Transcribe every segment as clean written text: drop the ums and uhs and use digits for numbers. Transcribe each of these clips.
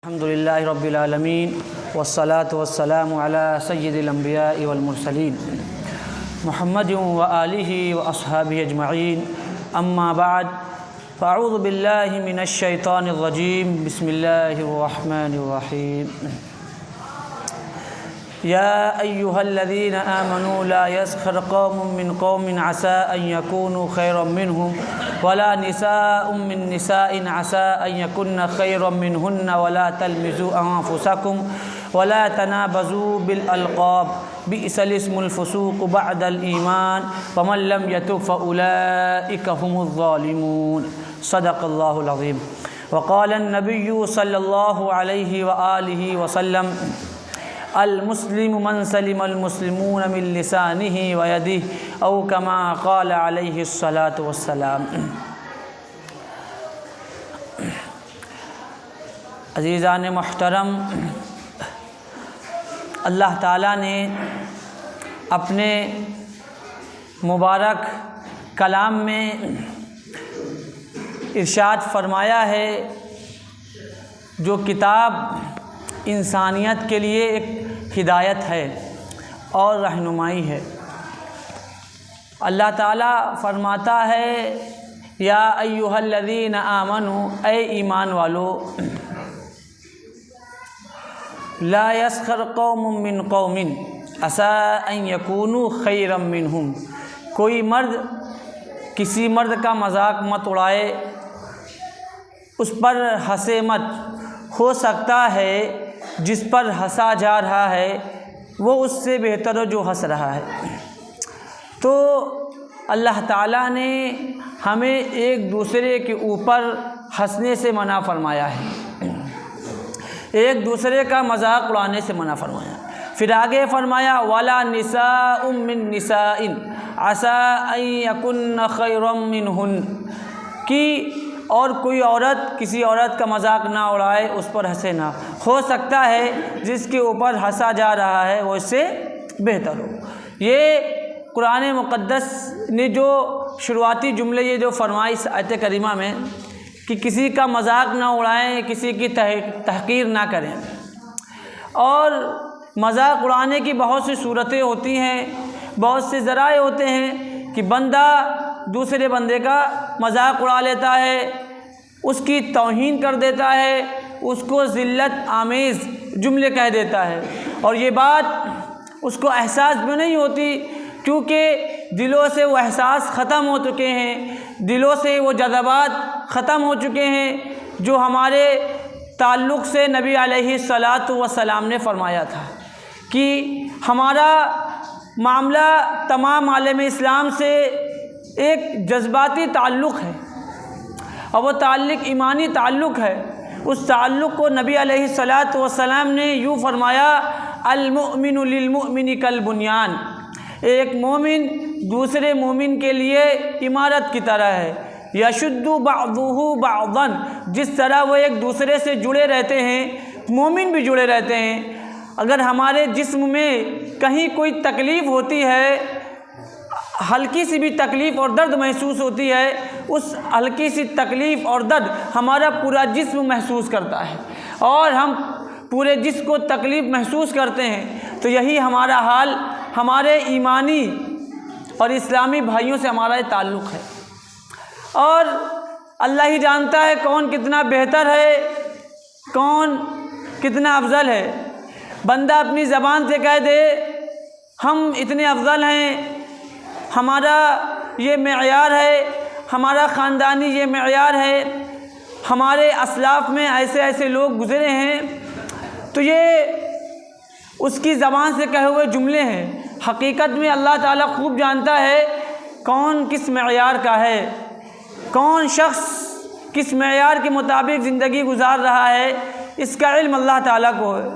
الحمدللہ رب العالمین والصلاة والسلام علی سید الانبیاء والمرسلین محمد وآلہ واصحابہ اجمعین اما بعد فاعوذ باللہ من الشیطان الرجیم بسم اللہ الرحمن الرحیم یا ایہا الذین آمنوا لا يسخر قوم من قوم عسى ان يكونوا خيرا منهم ولا نساء من نساء عسى ان يكن خيرا منهن ولا تلمزوا انفسكم ولا تنابزوا بالالقاب بئس الاسم الفسوق بعد الايمان ومن لم يتب فاولئك هم الظالمون صدق الله العظيم وقال النبي صلى الله عليه واله وسلم المسلم من سلم المسلمون من لسانه ويده او كما قال عليه الصلاة والسلام۔ عزیزان محترم، اللہ تعالیٰ نے اپنے مبارک کلام میں ارشاد فرمایا ہے، جو کتاب انسانیت کے لیے ایک ہدایت ہے اور رہنمائی ہے۔ اللہ تعالیٰ فرماتا ہے یا ایھا الذین آمنوا، اے ایمان والو، لا یسخر قوم من قوم عسى ان یکونوا خیرا منہم، کوئی مرد کسی مرد کا مذاق مت اڑائے، اس پر ہنسے مت، ہو سکتا ہے جس پر ہنسا جا رہا ہے وہ اس سے بہتر ہو جو ہنس رہا ہے۔ تو اللہ تعالیٰ نے ہمیں ایک دوسرے کے اوپر ہنسنے سے منع فرمایا ہے، ایک دوسرے کا مذاق اڑانے سے منع فرمایا۔ پھر آگے فرمایا وَلَا نِسَاءٌ مِّن نِّسَاءٍ عَسَىٰ أَن يَكُنَّ خَيْرًا مِّنْهُنَّ، کہ اور کوئی عورت کسی عورت کا مذاق نہ اڑائے، اس پر ہنسے نہ، ہو سکتا ہے جس کے اوپر ہنسا جا رہا ہے وہ اس سے بہتر ہو۔ یہ قرآن مقدس نے جو شروعاتی جملے یہ جو فرمائی اس آیت کریمہ میں کہ کسی کا مذاق نہ اڑائیں، کسی کی تحقیر نہ کریں، اور مذاق اڑانے کی بہت سی صورتیں ہوتی ہیں، بہت سے ذرائع ہوتے ہیں کہ بندہ دوسرے بندے کا مذاق اڑا لیتا ہے، اس کی توہین کر دیتا ہے، اس کو ذلت آمیز جملے کہہ دیتا ہے، اور یہ بات اس کو احساس میں نہیں ہوتی، کیونکہ دلوں سے وہ احساس ختم ہو چکے ہیں، دلوں سے وہ جذبات ختم ہو چکے ہیں جو ہمارے تعلق سے نبی علیہ الصلاۃ والسلام نے فرمایا تھا کہ ہمارا معاملہ تمام عالم اسلام سے ایک جذباتی تعلق ہے، اور وہ تعلق ایمانی تعلق ہے۔ اس تعلق کو نبی علیہ الصلاۃ والسلام نے یوں فرمایا المؤمن للمؤمن کالبنیان، ایک مومن دوسرے مومن کے لیے عمارت کی طرح ہے، یشد بعضہ بعضا، جس طرح وہ ایک دوسرے سے جڑے رہتے ہیں مومن بھی جڑے رہتے ہیں۔ اگر ہمارے جسم میں کہیں کوئی تکلیف ہوتی ہے، ہلکی سی بھی تکلیف اور درد محسوس ہوتی ہے، اس ہلکی سی تکلیف اور درد ہمارا پورا جسم محسوس کرتا ہے، اور ہم پورے جسم کو تکلیف محسوس کرتے ہیں۔ تو یہی ہمارا حال ہمارے ایمانی اور اسلامی بھائیوں سے ہمارا یہ تعلق ہے، اور اللہ ہی جانتا ہے کون کتنا بہتر ہے، کون کتنا افضل ہے۔ بندہ اپنی زبان سے کہہ دے ہم اتنے افضل ہیں، ہمارا یہ معیار ہے، ہمارا خاندانی یہ معیار ہے، ہمارے اسلاف میں ایسے ایسے لوگ گزرے ہیں، تو یہ اس کی زبان سے کہے ہوئے جملے ہیں۔ حقیقت میں اللہ تعالیٰ خوب جانتا ہے کون کس معیار کا ہے، کون شخص کس معیار کے مطابق زندگی گزار رہا ہے، اس کا علم اللہ تعالیٰ کو ہے۔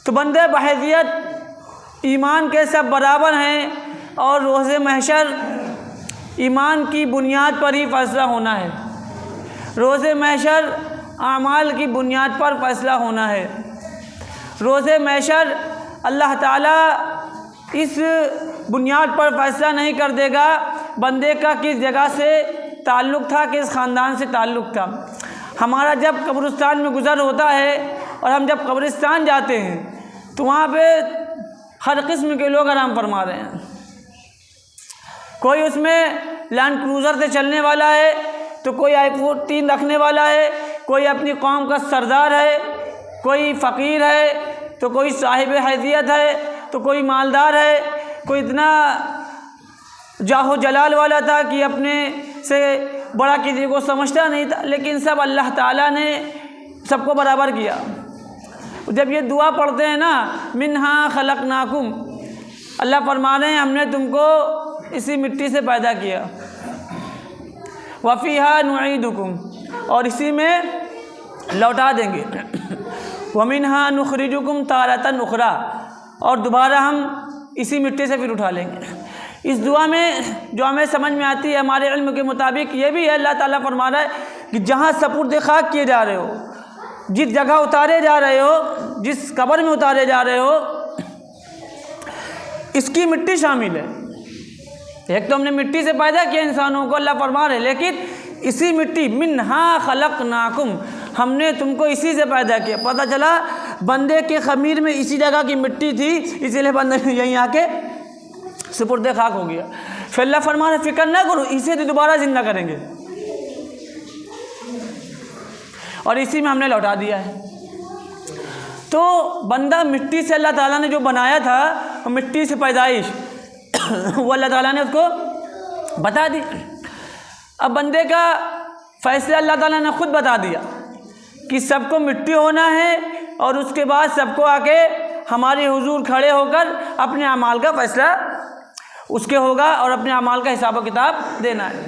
تو بندے بحیثیت ایمان کے سب برابر ہیں، اور روز محشر ایمان کی بنیاد پر ہی فیصلہ ہونا ہے، روز محشر اعمال کی بنیاد پر فیصلہ ہونا ہے۔ روز محشر اللہ تعالیٰ اس بنیاد پر فیصلہ نہیں کر دے گا بندے کا کس جگہ سے تعلق تھا، کس خاندان سے تعلق تھا۔ ہمارا جب قبرستان میں گزر ہوتا ہے اور ہم جب قبرستان جاتے ہیں تو وہاں پہ ہر قسم کے لوگ آرام فرما رہے ہیں. کوئی اس میں لینڈ کروزر سے چلنے والا ہے تو کوئی i14 رکھنے والا ہے، کوئی اپنی قوم کا سردار ہے، کوئی فقیر ہے تو کوئی صاحب حیثیت ہے تو کوئی مالدار ہے، کوئی اتنا جاہ و جلال والا تھا کہ اپنے سے بڑا کسی کو سمجھتا نہیں تھا، لیکن سب اللہ تعالیٰ نے سب کو برابر کیا. جب یہ دعا پڑھتے ہیں نا منہا خلقناکم، اللہ فرما رہے ہیں ہم نے تم کو اسی مٹی سے پیدا کیا، وفیہا نعیدکم، اور اسی میں لوٹا دیں گے، ومنہا نخرجکم تارۃ اخری، اور دوبارہ ہم اسی مٹی سے پھر اٹھا لیں گے. اس دعا میں جو ہمیں سمجھ میں آتی ہے ہمارے علم کے مطابق یہ بھی ہے، اللہ تعالیٰ فرما رہا ہے کہ جہاں سپرد خاک کیے جا رہے ہو، جس جگہ اتارے جا رہے ہو، جس قبر میں اتارے جا رہے ہو، اس کی مٹی شامل ہے. ایک تو ہم نے مٹی سے پیدا کیا انسانوں کو، اللہ فرما رہے، لیکن اسی مٹی منہا خلقناکم، ہم نے تم کو اسی سے پیدا کیا. پتہ چلا بندے کے خمیر میں اسی جگہ کی مٹی تھی، اسی لیے بندے یہیں آ کے سپرد خاک ہو گیا. پھر اللہ فرما رہے فکر نہ کرو، اسے تو دوبارہ زندہ کریں گے، اور اسی میں ہم نے لوٹا دیا ہے. تو بندہ مٹی سے اللہ تعالیٰ نے جو بنایا تھا، مٹی سے پیدائش وہ اللہ تعالیٰ نے اس کو بتا دی. اب بندے کا فیصلہ اللہ تعالیٰ نے خود بتا دیا کہ سب کو مٹی ہونا ہے، اور اس کے بعد سب کو آ کے ہمارے حضور کھڑے ہو کر اپنے اعمال کا فیصلہ اس کے ہوگا اور اپنے اعمال کا حساب و کتاب دینا ہے.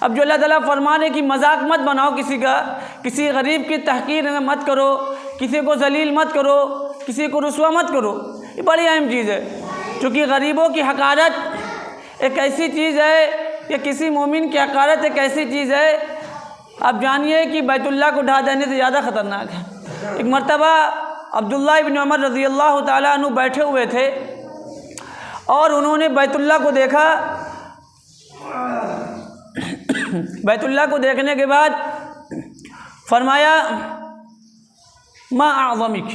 اب جو اللہ تعالیٰ فرما رہے کہ مذاق مت بناؤ کسی کا، کسی غریب کی تحقیر مت کرو، کسی کو ذلیل مت کرو، کسی کو رسوا مت کرو، یہ بڑی اہم چیز ہے. چونکہ غریبوں کی حقارت ایک ایسی چیز ہے، کہ کسی مومن کی حقارت ایک ایسی چیز ہے، آپ جانیے کہ بیت اللہ کو ڈھا دینے سے زیادہ خطرناک ہے. ایک مرتبہ عبداللہ ابن عمر رضی اللہ تعالیٰ عنہ بیٹھے ہوئے تھے اور انہوں نے بیت اللہ کو دیکھا. بیت اللہ کو دیکھنے کے بعد فرمایا ما اعظمک،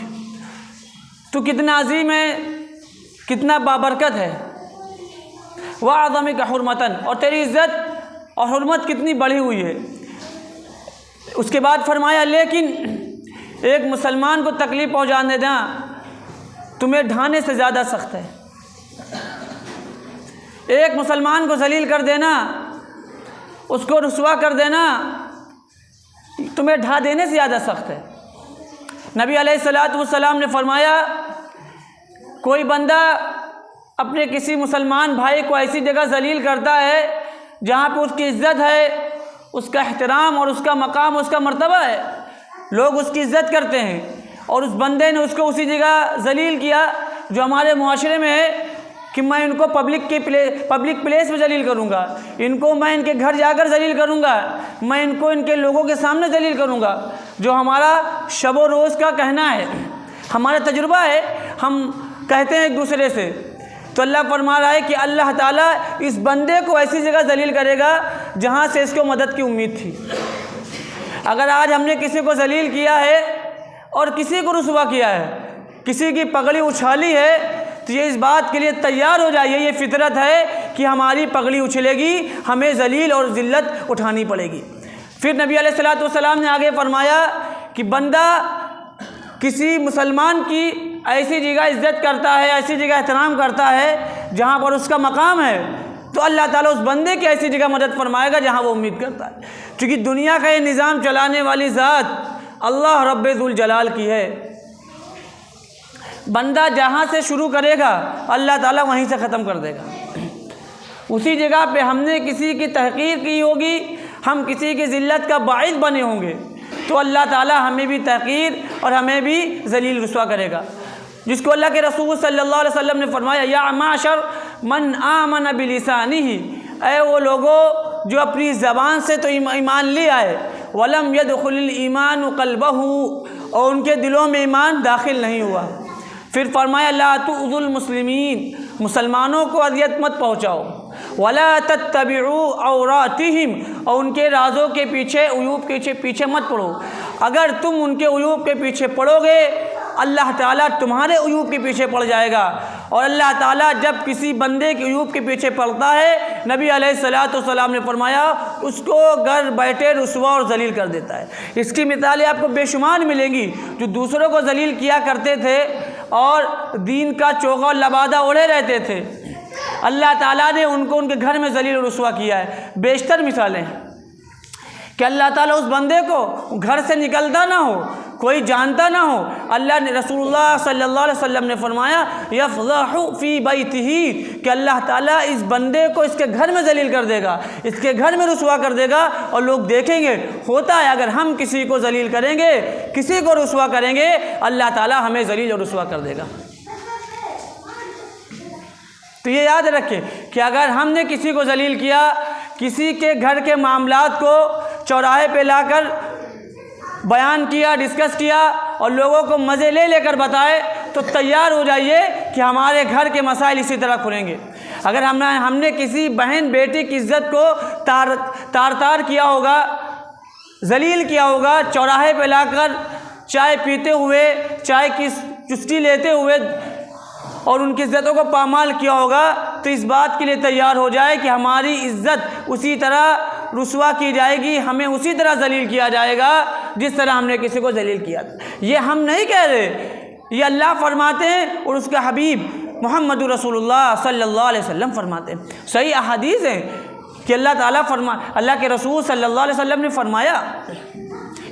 تو کتنا عظیم ہے، کتنا بابرکت ہے، واعظمک حرمتاً، اور تیری عزت اور حرمت کتنی بڑھی ہوئی ہے. اس کے بعد فرمایا لیکن ایک مسلمان کو تکلیف پہنچانے دینا تمہیں ڈھانے سے زیادہ سخت ہے. ایک مسلمان کو ذلیل کر دینا، اس کو رسوا کر دینا تمہیں ڈھا دینے سے زیادہ سخت ہے. نبی علیہ الصلوۃ والسلام نے فرمایا کوئی بندہ اپنے کسی مسلمان بھائی کو ایسی جگہ ذلیل کرتا ہے جہاں پہ اس کی عزت ہے، اس کا احترام اور اس کا مقام، اس کا مرتبہ ہے، لوگ اس کی عزت کرتے ہیں، اور اس بندے نے اس کو اسی جگہ ذلیل کیا جو ہمارے معاشرے میں ہے کہ میں ان کو پبلک پلیس میں ذلیل کروں گا، ان کو میں ان کے گھر جا کر ذلیل کروں گا، میں ان کو ان کے لوگوں کے سامنے ذلیل کروں گا، جو ہمارا شب و روز کا کہنا ہے، ہمارا تجربہ ہے، ہم کہتے ہیں ایک دوسرے سے. تو اللہ فرما رہا ہے کہ اللہ تعالیٰ اس بندے کو ایسی جگہ ذلیل کرے گا جہاں سے اس کو مدد کی امید تھی. اگر آج ہم نے کسی کو ذلیل کیا ہے اور کسی کو رسوا کیا ہے، کسی کی پگڑی اچھالی ہے، تو یہ اس بات کے لیے تیار ہو جائیے، یہ فطرت ہے کہ ہماری پگڑی اچھلے گی، ہمیں ذلیل اور ذلت اٹھانی پڑے گی. پھر نبی علیہ الصلوۃ والسلام نے آگے فرمایا کہ بندہ کسی مسلمان کی ایسی جگہ عزت کرتا ہے، ایسی جگہ احترام کرتا ہے جہاں پر اس کا مقام ہے، تو اللہ تعالیٰ اس بندے کی ایسی جگہ مدد فرمائے گا جہاں وہ امید کرتا ہے. چونکہ دنیا کا یہ نظام چلانے والی ذات اللہ رب ذوالجلال کی ہے. بندہ جہاں سے شروع کرے گا اللہ تعالیٰ وہیں سے ختم کر دے گا. اسی جگہ پہ ہم نے کسی کی تحقیر کی ہوگی، ہم کسی کی ذلت کا باعث بنے ہوں گے، تو اللہ تعالیٰ ہمیں بھی تحقیر اور ہمیں بھی ذلیل رسوا کرے گا. جس کو اللہ کے رسول صلی اللہ علیہ وسلم نے فرمایا یا معشر من آمن بلسانہ، اے وہ لوگوں جو اپنی زبان سے تو ایمان لے آئے، ولم يدخل الایمان قلبہ، اور ان کے دلوں میں ایمان داخل نہیں ہوا. پھر فرمایا لا تؤذوا المسلمین، مسلمانوں کو اذیت مت پہنچاؤ، ولا تتبعوا عوراتہم، اور ان کے رازوں کے پیچھے، عیوب کے پیچھے مت پڑو. اگر تم ان کے عیوب کے پیچھے پڑو گے اللہ تعالیٰ تمہارے عیوب کے پیچھے پڑ جائے گا، اور اللہ تعالیٰ جب کسی بندے کے عیوب کے پیچھے پڑتا ہے نبی علیہ الصلوۃ والسلام نے فرمایا اس کو گھر بیٹھے رسوا اور ذلیل کر دیتا ہے۔ اس کی مثالیں آپ کو بے شمار ملیں گی، جو دوسروں کو ذلیل کیا کرتے تھے اور دین کا چوغا اور لبادہ اوڑھے رہتے تھے، اللہ تعالیٰ نے ان کو ان کے گھر میں ذلیل اور رسوا کیا ہے۔ بیشتر مثالیں ہیں کہ اللہ تعالیٰ اس بندے کو گھر سے نکلتا نہ ہو، کوئی جانتا نہ ہو، اللہ نے رسول اللہ صلی اللہ علیہ وسلم نے فرمایا یفضح فی بیتہ، کہ اللہ تعالیٰ اس بندے کو اس کے گھر میں ذلیل کر دے گا، اس کے گھر میں رسوا کر دے گا، اور لوگ دیکھیں گے۔ ہوتا ہے اگر ہم کسی کو ذلیل کریں گے، کسی کو رسوا کریں گے، اللہ تعالیٰ ہمیں ذلیل اور رسوا کر دے گا۔ تو یہ یاد رکھیں کہ اگر ہم نے کسی کو ذلیل کیا، کسی کے گھر کے معاملات کو چوراہے پہ لا کر بیان کیا، ڈسکس کیا اور لوگوں کو مزے لے لے کر بتائے، تو تیار ہو جائیے کہ ہمارے گھر کے مسائل اسی طرح کھلیں گے۔ اگر ہم نے کسی بہن بیٹی کی عزت کو تار کیا ہوگا، ذلیل کیا ہوگا، چوراہے پہ لا کر چائے پیتے ہوئے، چائے کی چسکی لیتے ہوئے اور ان کی عزتوں کو پامال کیا ہوگا، تو اس بات کے لیے تیار ہو جائے کہ ہماری عزت اسی طرح رسوا کی جائے گی، ہمیں اسی طرح ذلیل کیا جائے گا جس طرح ہم نے کسی کو ذلیل کیا تھا۔ یہ ہم نہیں کہہ رہے، یہ اللہ فرماتے ہیں اور اس کا حبیب محمد رسول اللہ صلی اللہ علیہ وسلم فرماتے ہیں۔ صحیح احادیث ہیں کہ اللہ کے رسول صلی اللہ علیہ وسلم نے فرمایا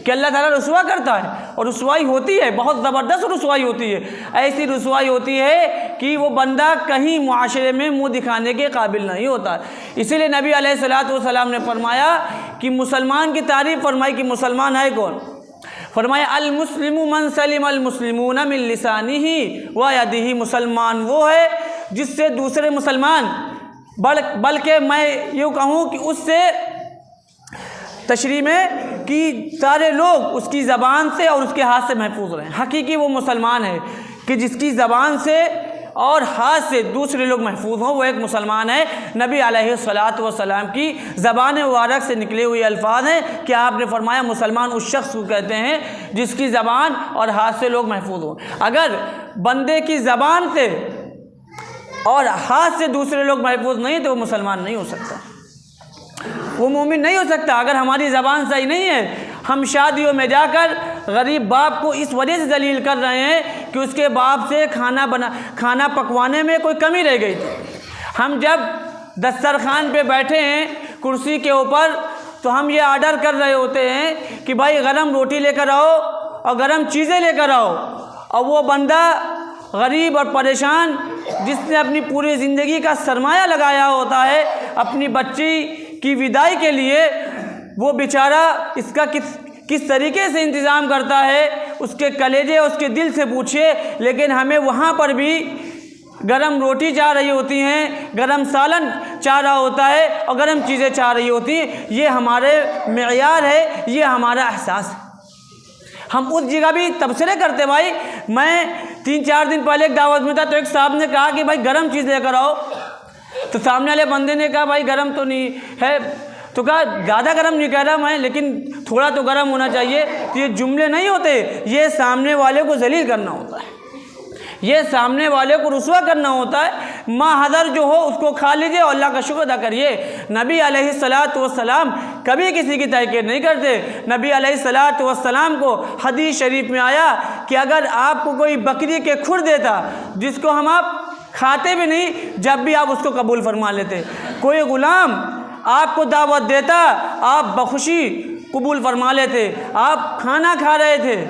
کہ اللہ تعالیٰ رسوا کرتا ہے، اور رسوائی ہوتی ہے، بہت زبردست رسوائی ہوتی ہے، ایسی رسوائی ہوتی ہے کہ وہ بندہ کہیں معاشرے میں منہ دکھانے کے قابل نہیں ہوتا۔ اسی لیے نبی علیہ الصلوۃ والسلام نے فرمایا کہ مسلمان کی تعریف فرمائی کہ مسلمان ہے کون؟ فرمایا المسلم من سلم المسلمون من لسانہ و یدہ، مسلمان وہ ہے جس سے دوسرے مسلمان، بلکہ میں یوں کہوں کہ اس سے تشریح میں کہ سارے لوگ اس کی زبان سے اور اس کے ہاتھ سے محفوظ رہیں۔ حقیقی وہ مسلمان ہے کہ جس کی زبان سے اور ہاتھ سے دوسرے لوگ محفوظ ہوں، وہ ایک مسلمان ہے۔ نبی علیہ الصلوۃ والسلام کی زبان مبارک سے نکلے ہوئے الفاظ ہیں کہ آپ نے فرمایا مسلمان اس شخص کو کہتے ہیں جس کی زبان اور ہاتھ سے لوگ محفوظ ہوں۔ اگر بندے کی زبان سے اور ہاتھ سے دوسرے لوگ محفوظ نہیں تو وہ مسلمان نہیں ہو سکتا، وہ مومن نہیں ہو سکتا۔ اگر ہماری زبان صحیح نہیں ہے، ہم شادیوں میں جا کر غریب باپ کو اس وجہ سے ذلیل کر رہے ہیں کہ اس کے باپ سے کھانا پکوانے میں کوئی کمی رہ گئی تھی۔ ہم جب دسترخوان پہ بیٹھے ہیں کرسی کے اوپر، تو ہم یہ آرڈر کر رہے ہوتے ہیں کہ بھائی گرم روٹی لے کر آؤ اور گرم چیزیں لے کر آؤ، اور وہ بندہ غریب اور پریشان جس نے اپنی پوری زندگی کا سرمایہ لگایا ہوتا ہے اپنی بچی کی وداعی کے لیے، وہ بیچارہ اس کا کس طریقے سے انتظام کرتا ہے، اس کے کلیجے اس کے دل سے پوچھے۔ لیکن ہمیں وہاں پر بھی گرم روٹی چاہ رہی ہوتی ہیں، گرم سالن چاہ رہا ہوتا ہے اور گرم چیزیں چاہ رہی ہوتی ہیں۔ یہ ہمارے معیار ہے، یہ ہمارا احساس ہے۔ ہم اس جگہ بھی تبصرے کرتے۔ بھائی میں 3-4 دن پہلے ایک دعوت میں تھا، تو ایک صاحب نے کہا کہ بھائی گرم چیز لے کر آؤ، تو سامنے والے بندے نے کہا بھائی گرم تو نہیں ہے، تو کہا زیادہ گرم نہیں کہہ رہا میں، لیکن تھوڑا تو گرم ہونا چاہیے۔ تو یہ جملے نہیں ہوتے، یہ سامنے والے کو ذلیل کرنا ہوتا ہے، یہ سامنے والے کو رسوا کرنا ہوتا ہے۔ ما حضر جو ہو اس کو کھا لیجئے اور اللہ کا شکر ادا کریے۔ نبی علیہ الصلوۃ والسلام کبھی کسی کی تحقیر نہیں کرتے۔ نبی علیہ الصلوۃ والسلام کو حدیث شریف میں آیا کہ اگر آپ کو کوئی بکری کے کھر دیتا جس کو ہم آپ کھاتے بھی نہیں، جب بھی آپ اس کو قبول فرما لیتے۔ کوئی غلام آپ کو دعوت دیتا، آپ بخوشی قبول فرما لیتے، آپ کھانا کھا رہے تھے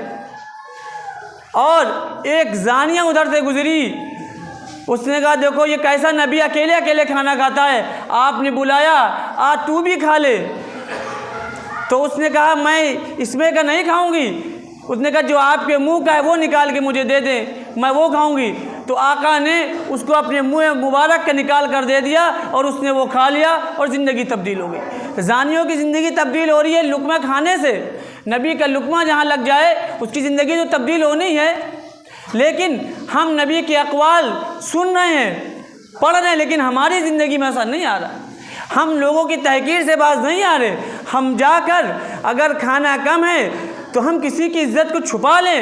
اور ایک زانیہ ادھر سے گزری، اس نے کہا دیکھو یہ کیسا نبی اکیلے اکیلے کھانا کھاتا ہے، آپ نے بلایا آ تو بھی کھا لے، تو اس نے کہا میں اس میں کا نہیں کھاؤں گی، اس نے کہا جو آپ کے منہ کا ہے وہ نکال کے مجھے دے دیں، میں وہ کھاؤں گی۔ تو آقا نے اس کو اپنے منہ مبارک کا نکال کر دے دیا اور اس نے وہ کھا لیا اور زندگی تبدیل ہو گئی۔ زانیوں کی زندگی تبدیل ہو رہی ہے لقمہ کھانے سے۔ نبی کا لقمہ جہاں لگ جائے اس کی زندگی تو تبدیل ہونی ہے، لیکن ہم نبی کے اقوال سن رہے ہیں، پڑھ رہے ہیں، لیکن ہماری زندگی میں ایسا نہیں آ رہا۔ ہم لوگوں کی تحقیر سے باز نہیں آ رہے۔ ہم جا کر اگر کھانا کم ہے تو ہم کسی کی عزت کو چھپا لیں،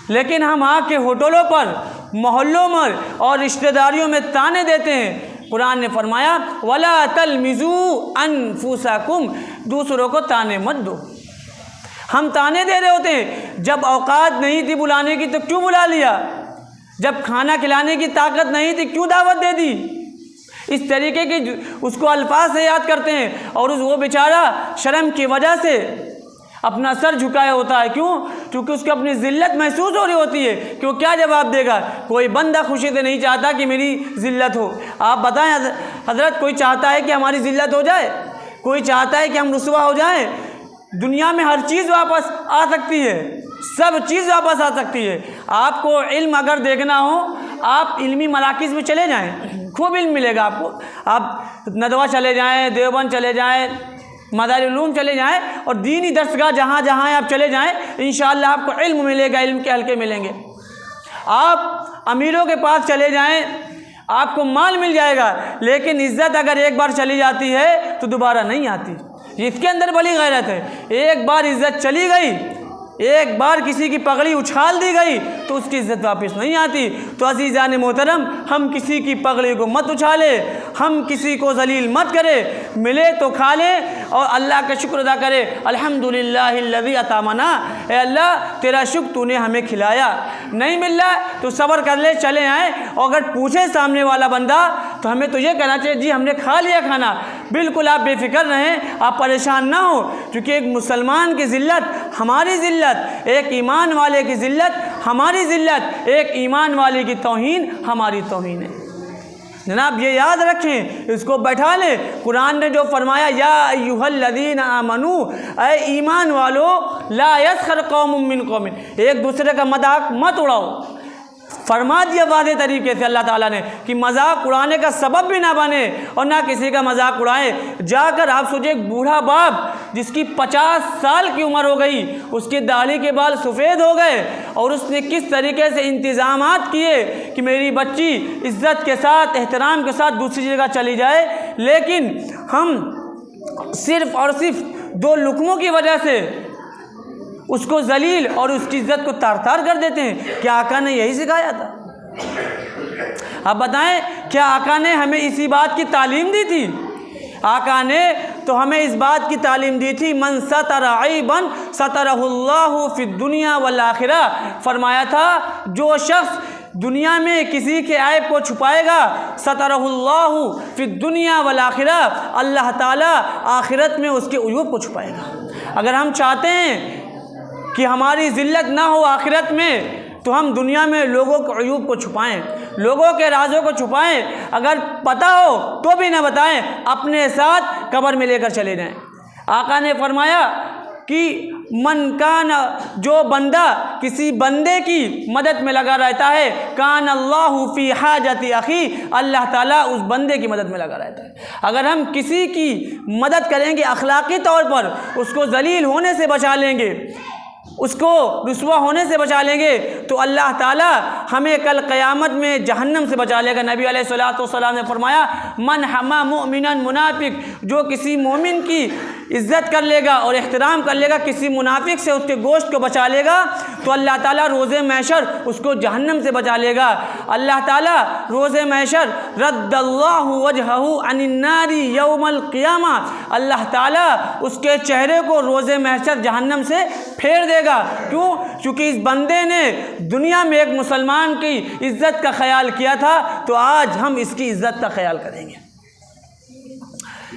لیکن ہم آ کے ہوٹلوں پر، محلوں میں اور رشتہ داریوں میں تانے دیتے ہیں۔ قرآن نے فرمایا وَلَا تَلْمِزُوا أَنفُسَكُمْ، دوسروں کو تانے مت دو۔ ہم تانے دے رہے ہوتے ہیں، جب اوقات نہیں تھی بلانے کی تو کیوں بلا لیا، جب کھانا کھلانے کی طاقت نہیں تھی کیوں دعوت دے دی۔ اس طریقے کی اس کو الفاظ سے یاد کرتے ہیں، اور وہ بیچارہ شرم کی وجہ سے اپنا سر جھکائے ہوتا ہے۔ کیوں؟ کیونکہ اس کو اپنی ذلت محسوس ہو رہی ہوتی ہے کہ وہ کیا جواب دے گا۔ کوئی بندہ خوشی سے نہیں چاہتا کہ میری ذلت ہو۔ آپ بتائیں حضرت، کوئی چاہتا ہے کہ ہماری ذلت ہو جائے؟ کوئی چاہتا ہے کہ ہم رسوا ہو جائیں؟ دنیا میں ہر چیز واپس آ سکتی ہے، سب چیز واپس آ سکتی ہے۔ آپ کو علم اگر دیکھنا ہو، آپ علمی مراکز میں چلے جائیں، خوب علم ملے گا آپ کو۔ آپ ندوہ چلے جائیں، دیوبند چلے جائیں، مدارالعلوم چلے جائیں، اور دینی درسگاہ جہاں جہاں آپ چلے جائیں، انشاءاللہ آپ کو علم ملے گا، علم کے حلقے ملیں گے۔ آپ امیروں کے پاس چلے جائیں، آپ کو مال مل جائے گا، لیکن عزت اگر ایک بار چلی جاتی ہے تو دوبارہ نہیں آتی۔ اس کے اندر بڑی غیرت ہے۔ ایک بار عزت چلی گئی، ایک بار کسی کی پگڑی اچھال دی گئی تو اس کی عزت واپس نہیں آتی۔ تو عزیزان محترم، ہم کسی کی پگڑی کو مت اچھالے، ہم کسی کو ذلیل مت کرے، ملے تو کھا لے اور اللہ کا شکر ادا کرے، الحمدللہ الذی اطعمنا، اے اللہ تیرا شکر تو نے ہمیں کھلایا۔ نہیں مل رہا تو صبر کر لے، چلے آئیں، اور اگر پوچھے سامنے والا بندہ تو ہمیں تو یہ کہنا چاہیے جی ہم نے کھا لیا کھانا۔ بالکل آپ بے فکر رہیں، آپ پریشان نہ ہو، کیونکہ ایک مسلمان کی ذلت ہماری ذلت، ایک ایمان والے کی ذلت ہماری ذلت، ایک ایمان والے کی توہین ہماری توہین ہے۔ جناب یہ یاد رکھیں، اس کو بیٹھا لیں۔ قرآن نے جو فرمایا یا ایھا الذین آمنوا، اے ایمان والو، لا یسخر قوم من قوم، ایک دوسرے کا مذاق مت اڑاؤ۔ فرما دیا واضح طریقے سے اللہ تعالیٰ نے کہ مذاق اڑانے کا سبب بھی نہ بنے اور نہ کسی کا مذاق اڑائیں۔ جا کر آپ سوچیں، ایک بوڑھا باپ جس کی 50 سال کی عمر ہو گئی، اس کی داڑھی کے بال سفید ہو گئے، اور اس نے کس طریقے سے انتظامات کیے کہ میری بچی عزت کے ساتھ، احترام کے ساتھ دوسری جگہ چلی جائے، لیکن ہم صرف اور صرف 2 لقموں کی وجہ سے اس کو ذلیل اور اس کی عزت کو تار تار کر دیتے ہیں۔ کیا آقا نے یہی سکھایا تھا؟ اب بتائیں، کیا آقا نے ہمیں اسی بات کی تعلیم دی تھی؟ آقا نے تو ہمیں اس بات کی تعلیم دی تھی، من ستر عیبا سترہ اللہ فی الدنیا والآخرہ، فرمایا تھا جو شخص دنیا میں کسی کے عیب کو چھپائے گا، سترہ اللہ فی الدنیا والآخرہ، اللہ تعالیٰ آخرت میں اس کے عیوب کو چھپائے گا۔ اگر ہم چاہتے ہیں کہ ہماری ذلت نہ ہو آخرت میں، تو ہم دنیا میں لوگوں کے عیوب کو چھپائیں، لوگوں کے رازوں کو چھپائیں، اگر پتہ ہو تو بھی نہ بتائیں، اپنے ساتھ قبر میں لے کر چلے جائیں۔ آقا نے فرمایا کہ من کان، جو بندہ کسی بندے کی مدد میں لگا رہتا ہے، کان اللہ فی حاجت اخی، اللہ تعالیٰ اس بندے کی مدد میں لگا رہتا ہے۔ اگر ہم کسی کی مدد کریں گے اخلاقی طور پر، اس کو ذلیل ہونے سے بچا لیں گے، اس کو رسوا ہونے سے بچا لیں گے، تو اللہ تعالیٰ ہمیں کل قیامت میں جہنم سے بچا لے گا۔ نبی علیہ الصلوۃ والسلام نے فرمایا من حما مؤمنا منافق، جو کسی مومن کی عزت کر لے گا اور احترام کر لے گا، کسی منافق سے اس کے گوشت کو بچا لے گا، تو اللہ تعالیٰ روز محشر اس کو جہنم سے بچا لے گا۔ اللہ تعالیٰ روز محشر رد اللہ وجہہ عن النار یوم القیامہ، اللہ تعالیٰ اس کے چہرے کو روز محشر جہنم سے پھیر دے گا۔ کیوں؟ کیونکہ اس بندے نے دنیا میں ایک مسلمان کی عزت کا خیال کیا تھا، تو آج ہم اس کی عزت کا خیال کریں گے۔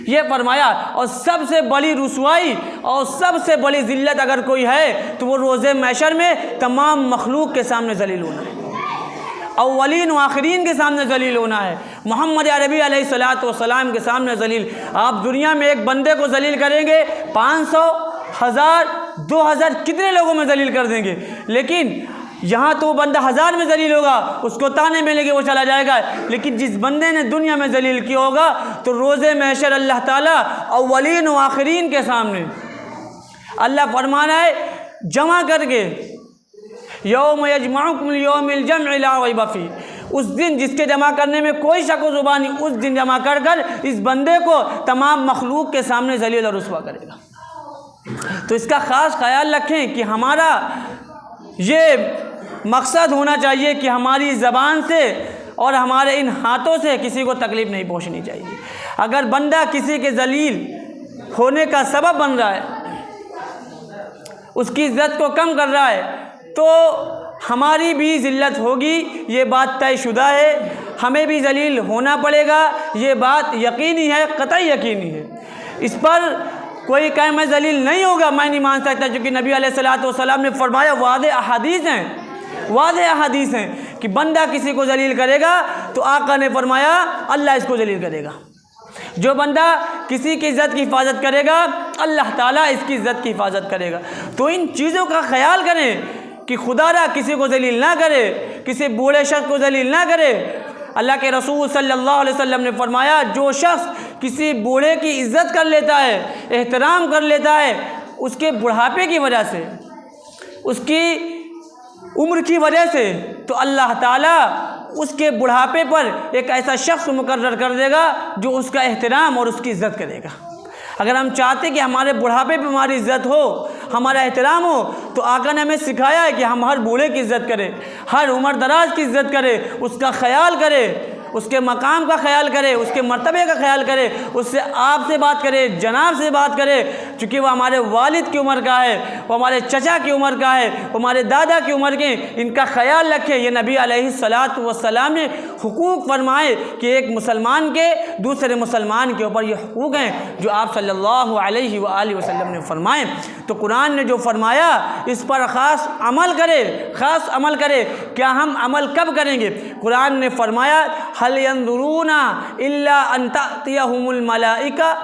یہ فرمایا، اور سب سے بڑی رسوائی اور سب سے بڑی ذلت اگر کوئی ہے تو وہ روز محشر میں تمام مخلوق کے سامنے ذلیل ہونا ہے، اولین و آخرین کے سامنے ذلیل ہونا ہے، محمد عربی علیہ الصلوۃ والسلام کے سامنے ذلیل۔ آپ دنیا میں ایک بندے کو ذلیل کریں گے، 500، 1000، 2000 کتنے لوگوں میں ذلیل کر دیں گے، لیکن یہاں تو وہ بندہ 1000 میں ذلیل ہوگا، اس کو تانے ملیں گے، وہ چلا جائے گا، لیکن جس بندے نے دنیا میں ذلیل کیا ہوگا تو روز محشر اللہ تعالیٰ اولین و آخرین کے سامنے اللہ فرمانا ہے جمع کر کے، یوم یجمعکم لیوم الجمع لا ریب فیہ، اس دن جس کے جمع کرنے میں کوئی شک و زبانی، اس دن جمع کر کر اس بندے کو تمام مخلوق کے سامنے ذلیل اور رسوا کرے گا۔ تو اس کا خاص خیال رکھیں کہ ہمارا یہ مقصد ہونا چاہیے کہ ہماری زبان سے اور ہمارے ان ہاتھوں سے کسی کو تکلیف نہیں پہنچنی چاہیے۔ اگر بندہ کسی کے ذلیل ہونے کا سبب بن رہا ہے، اس کی عزت کو کم کر رہا ہے، تو ہماری بھی ذلت ہوگی، یہ بات طے شدہ ہے، ہمیں بھی ذلیل ہونا پڑے گا، یہ بات یقینی ہے، قطعی یقینی ہے۔ اس پر کوئی کہے میں ذلیل نہیں ہوگا، میں نہیں مان سکتا، کیونکہ نبی علیہ الصلوۃ والسلام نے فرمایا، واضح احادیث ہیں کہ بندہ کسی کو ذلیل کرے گا تو آقا نے فرمایا اللہ اس کو ذلیل کرے گا۔ جو بندہ کسی کی عزت کی حفاظت کرے گا اللہ تعالیٰ اس کی عزت کی حفاظت کرے گا۔ تو ان چیزوں کا خیال کریں کہ خدا را کسی کو ذلیل نہ کرے، کسی بوڑھے شخص کو ذلیل نہ کرے۔ اللہ کے رسول صلی اللہ علیہ وسلم نے فرمایا، جو شخص کسی بوڑھے کی عزت کر لیتا ہے، احترام کر لیتا ہے، اس کے بڑھاپے کی وجہ سے، اس کی عمر کی وجہ سے، تو اللہ تعالیٰ اس کے بڑھاپے پر ایک ایسا شخص مقرر کر دے گا جو اس کا احترام اور اس کی عزت کرے گا۔ اگر ہم چاہتے کہ ہمارے بڑھاپے پہ ہماری عزت ہو، ہمارا احترام ہو، تو آقا نے ہمیں سکھایا ہے کہ ہم ہر بوڑھے کی عزت کریں، ہر عمر دراز کی عزت کریں، اس کا خیال کریں، اس کے مقام کا خیال کرے، اس کے مرتبے کا خیال کرے، اس سے آپ سے بات کرے، جناب سے بات کرے، چونکہ وہ ہمارے والد کی عمر کا ہے، وہ ہمارے چچا کی عمر کا ہے، وہ ہمارے دادا کی عمر کے، ان کا خیال رکھے۔ یہ نبی علیہ الصلوۃ والسلام نے حقوق فرمائے کہ ایک مسلمان کے دوسرے مسلمان کے اوپر یہ حقوق ہیں جو آپ صلی اللہ علیہ وآلہ وسلم نے فرمائے۔ تو قرآن نے جو فرمایا اس پر خاص عمل کرے۔ کیا ہم عمل کب کریں گے؟ قرآن نے فرمایا، هل ينظرون الا ان تأتيهم الملائکہ،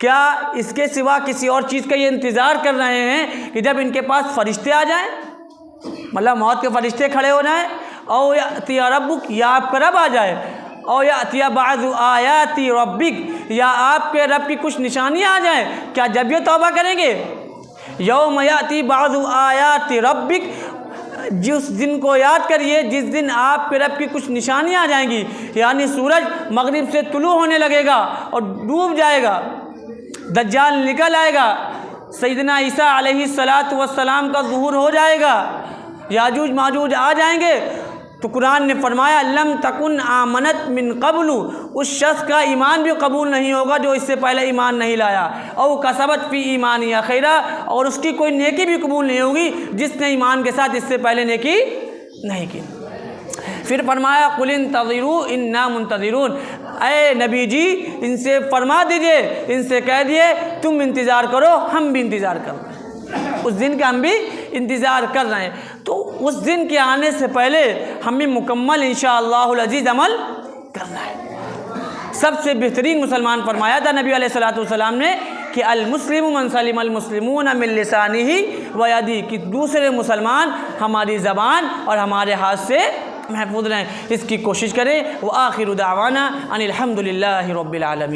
کیا اس کے سوا کسی اور چیز کا یہ انتظار کر رہے ہیں کہ جب ان کے پاس فرشتے آ جائیں، مطلب موت کے فرشتے کھڑے ہو جائیں، او یأتی ربک، یا آپ کا رب آ جائے، او یأتی بعض آیات ربک، یا آپ کے رب کی کچھ نشانیاں آ جائیں، کیا جب یہ توبہ کریں گے؟ یوم یأتی بعض آیات ربک، جس دن کو یاد کریے جس دن آپ کے رب کی کچھ نشانیاں آ جائیں گی، یعنی سورج مغرب سے طلوع ہونے لگے گا اور ڈوب جائے گا، دجال نکل آئے گا، سیدنا عیسیٰ علیہ الصلوۃ والسلام کا ظہور ہو جائے گا، یاجوج ماجوج آ جائیں گے، تو قرآن نے فرمایا لم تکن آمنت من قبل، اس شخص کا ایمان بھی قبول نہیں ہوگا جو اس سے پہلے ایمان نہیں لایا، او کسبت فی ایمانہا خیرا، اور اس کی کوئی نیکی بھی قبول نہیں ہوگی جس نے ایمان کے ساتھ اس سے پہلے نیکی نہیں کی۔ پھر فرمایا قل انتظروا انا منتظرون، اے نبی جی ان سے فرما دیجئے، ان سے کہہ دیے تم انتظار کرو، ہم بھی انتظار کر رہے ہیں، اس دن کا ہم بھی انتظار کر رہے ہیں۔ تو اس دن کے آنے سے پہلے ہمیں مکمل انشاءاللہ العزیز عمل کرنا ہے۔ سب سے بہترین مسلمان فرمایا تھا نبی علیہ الصلوۃ والسلام نے کہ المسلم من سلم المسلمون من لسانہ و یدہ، کہ دوسرے مسلمان ہماری زبان اور ہمارے ہاتھ سے محفوظ رہیں، اس کی کوشش کریں۔ وآخر دعوانا ان الحمد للہ رب العالمین۔